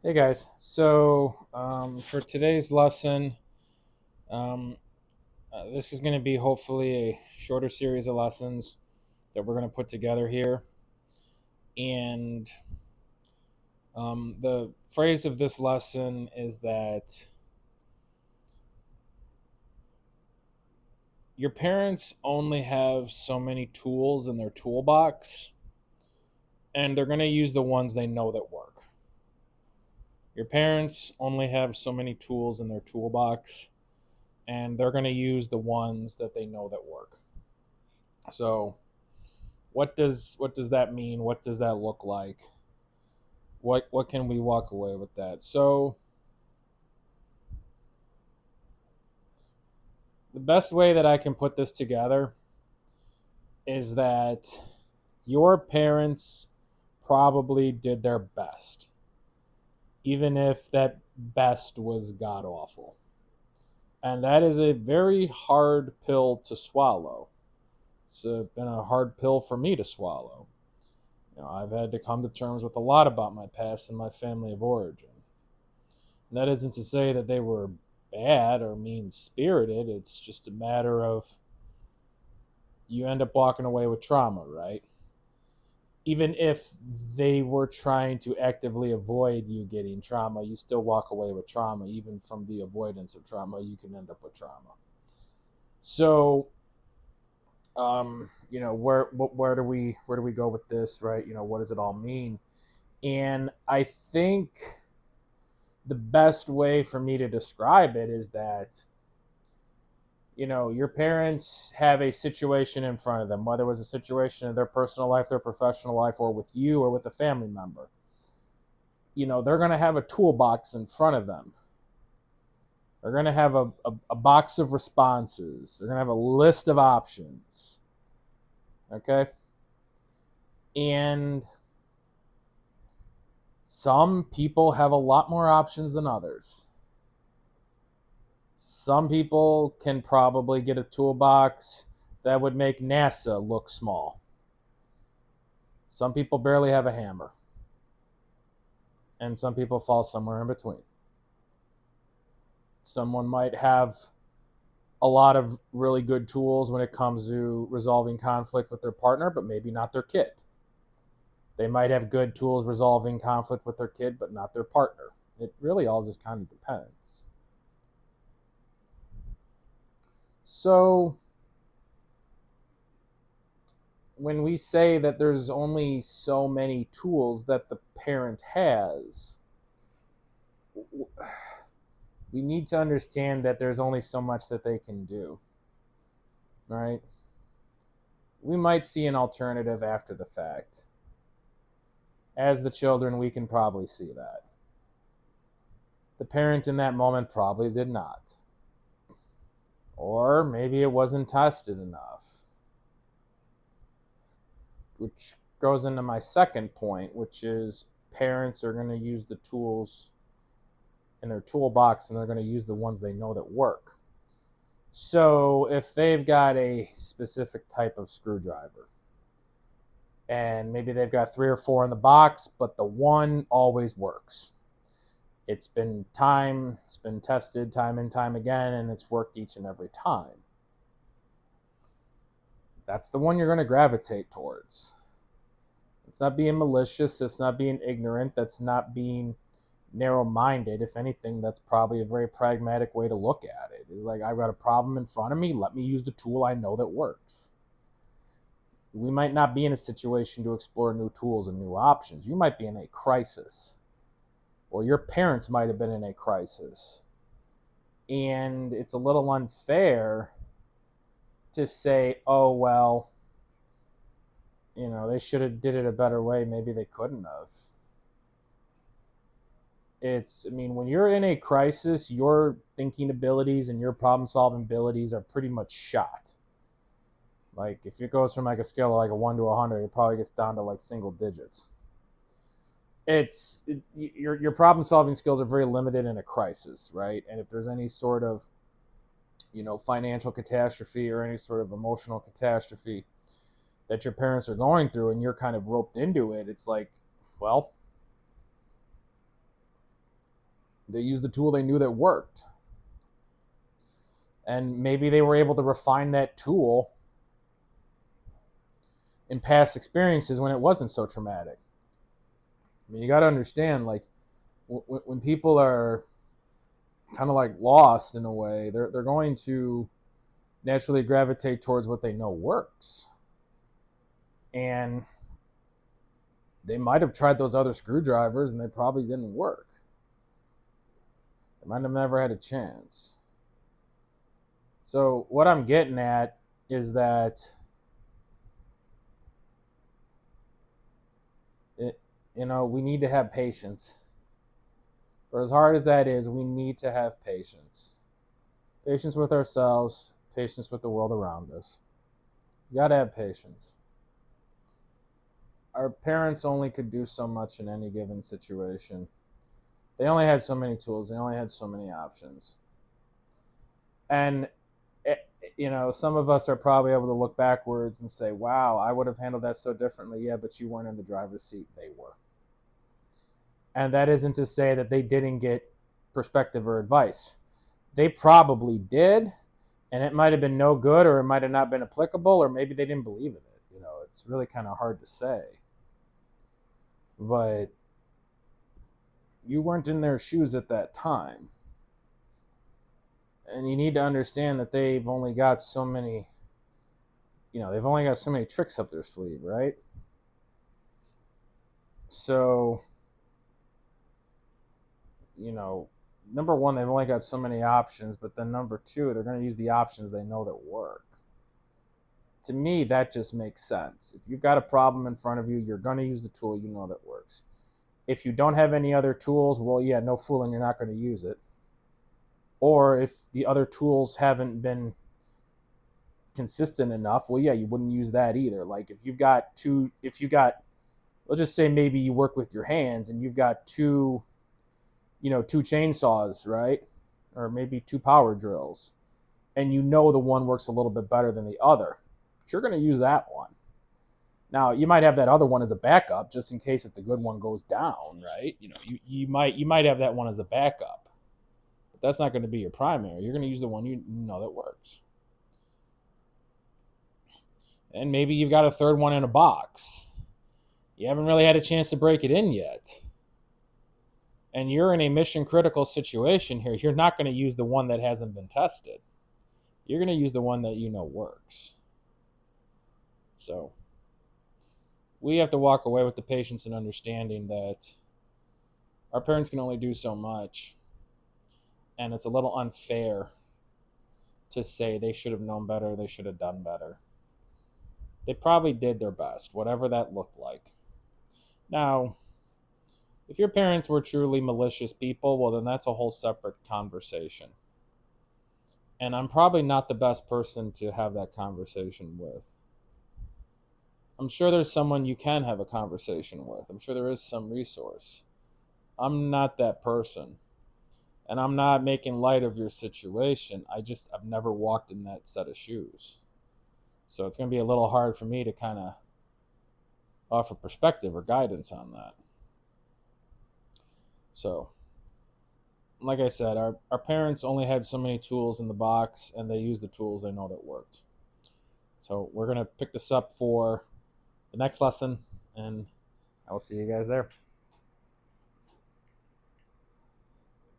Hey guys, so for today's lesson, um, this is going to be hopefully a shorter series of lessons that we're going to put together here. And the phrase of this lesson is that your parents only have so many tools in their toolbox, and they're going to use the ones they know that work. Your parents only have so many tools in their toolbox, and they're going to use the ones that they know that work. So, what does that mean? What does that look like? What can we walk away with that? So the best way that I can put this together is that your parents probably did their best, even if that best was god awful. And that is a very hard pill to swallow. Been a hard pill for me to swallow. I've had to come to terms with a lot about my past and my family of origin. And that isn't to say that they were bad or mean spirited. It's just a matter of you end up walking away with trauma, right? Even if they were trying to actively avoid you getting trauma, you still walk away with trauma. Even from the avoidance of trauma, you can end up with trauma. So, where do we go with this, right? What does it all mean? And I think the best way for me to describe it is that your parents have a situation in front of them, whether it was a situation in their personal life, their professional life, or with you or with a family member. They're going to have a toolbox in front of them. They're going to have a box of responses. They're going to have a list of options. Okay. And some people have a lot more options than others. Some people can probably get a toolbox that would make NASA look small. Some people barely have a hammer. And some people fall somewhere in between. Someone might have a lot of really good tools when it comes to resolving conflict with their partner, but maybe not their kid. They might have good tools resolving conflict with their kid, but not their partner. It really all just kind of depends. So, when we say that there's only so many tools that the parent has, we need to understand that there's only so much that they can do, right? We might see an alternative after the fact. As the children, we can probably see that. The parent in that moment probably did not. Or maybe it wasn't tested enough. Which goes into my second point, which is parents are going to use the tools in their toolbox and they're going to use the ones they know that work. So if they've got a specific type of screwdriver, and maybe they've got 3 or 4 in the box, but the one always works. It's been tested time and time again, and it's worked each and every time. That's the one you're going to gravitate towards. It's not being malicious. It's not being ignorant. That's not being narrow-minded. If anything, that's probably a very pragmatic way to look at it. It's like, I've got a problem in front of me. Let me use the tool I know that works. We might not be in a situation to explore new tools and new options. You might be in a crisis, or your parents might have been in a crisis. And it's a little unfair to say, oh, well, they should have did it a better way. Maybe they couldn't have. When you're in a crisis, your thinking abilities and your problem solving abilities are pretty much shot. Like, if it goes from like a scale of like a 1 to 100, it probably gets down to like single digits. Your problem solving skills are very limited in a crisis, right? And if there's any sort of financial catastrophe or any sort of emotional catastrophe that your parents are going through and you're kind of roped into it, it's like, well, They used the tool they knew that worked. And maybe they were able to refine that tool in past experiences when it wasn't so traumatic. I mean, you got to understand, like, when people are kind of like lost in a way, they're going to naturally gravitate towards what they know works. And they might have tried those other screwdrivers and they probably didn't work. They might have never had a chance. So what I'm getting at is that we need to have patience. For as hard as that is, we need to have patience. Patience with ourselves, patience with the world around us. You got to have patience. Our parents only could do so much in any given situation. They only had so many tools. They only had so many options. And, some of us are probably able to look backwards and say, wow, I would have handled that so differently. Yeah, but you weren't in the driver's seat. They were. And that isn't to say that they didn't get perspective or advice. They probably did, and it might have been no good, or it might have not been applicable, or maybe they didn't believe in it. It's really kind of hard to say. But you weren't in their shoes at that time. And you need to understand that they've only got so many tricks up their sleeve, right? So, number one, they've only got so many options, but then number two, they're going to use the options they know that work. To me, that just makes sense. If you've got a problem in front of you, you're going to use the tool you know that works. If you don't have any other tools, well, yeah, no fooling, you're not going to use it. Or if the other tools haven't been consistent enough, well, yeah, you wouldn't use that either. Like if you got, let's just say maybe you work with your hands and you've got two chainsaws, right? Or maybe two power drills. And the one works a little bit better than the other. But you're going to use that one. Now, you might have that other one as a backup just in case if the good one goes down, right? You might have that one as a backup. But that's not going to be your primary. You're going to use the one you know that works. And maybe you've got a third one in a box. You haven't really had a chance to break it in yet. And you're in a mission critical situation here. You're not going to use the one that hasn't been tested. You're going to use the one that you know works. So we have to walk away with the patience and understanding that our parents can only do so much. And it's a little unfair to say they should have known better, they should have done better. They probably did their best, whatever that looked like. Now, if your parents were truly malicious people, well, then that's a whole separate conversation. And I'm probably not the best person to have that conversation with. I'm sure there's someone you can have a conversation with. I'm sure there is some resource. I'm not that person. And I'm not making light of your situation. I've never walked in that set of shoes. So it's going to be a little hard for me to kind of offer perspective or guidance on that. So, like I said, our parents only had so many tools in the box, and they used the tools they know that worked. So we're going to pick this up for the next lesson, and I will see you guys there.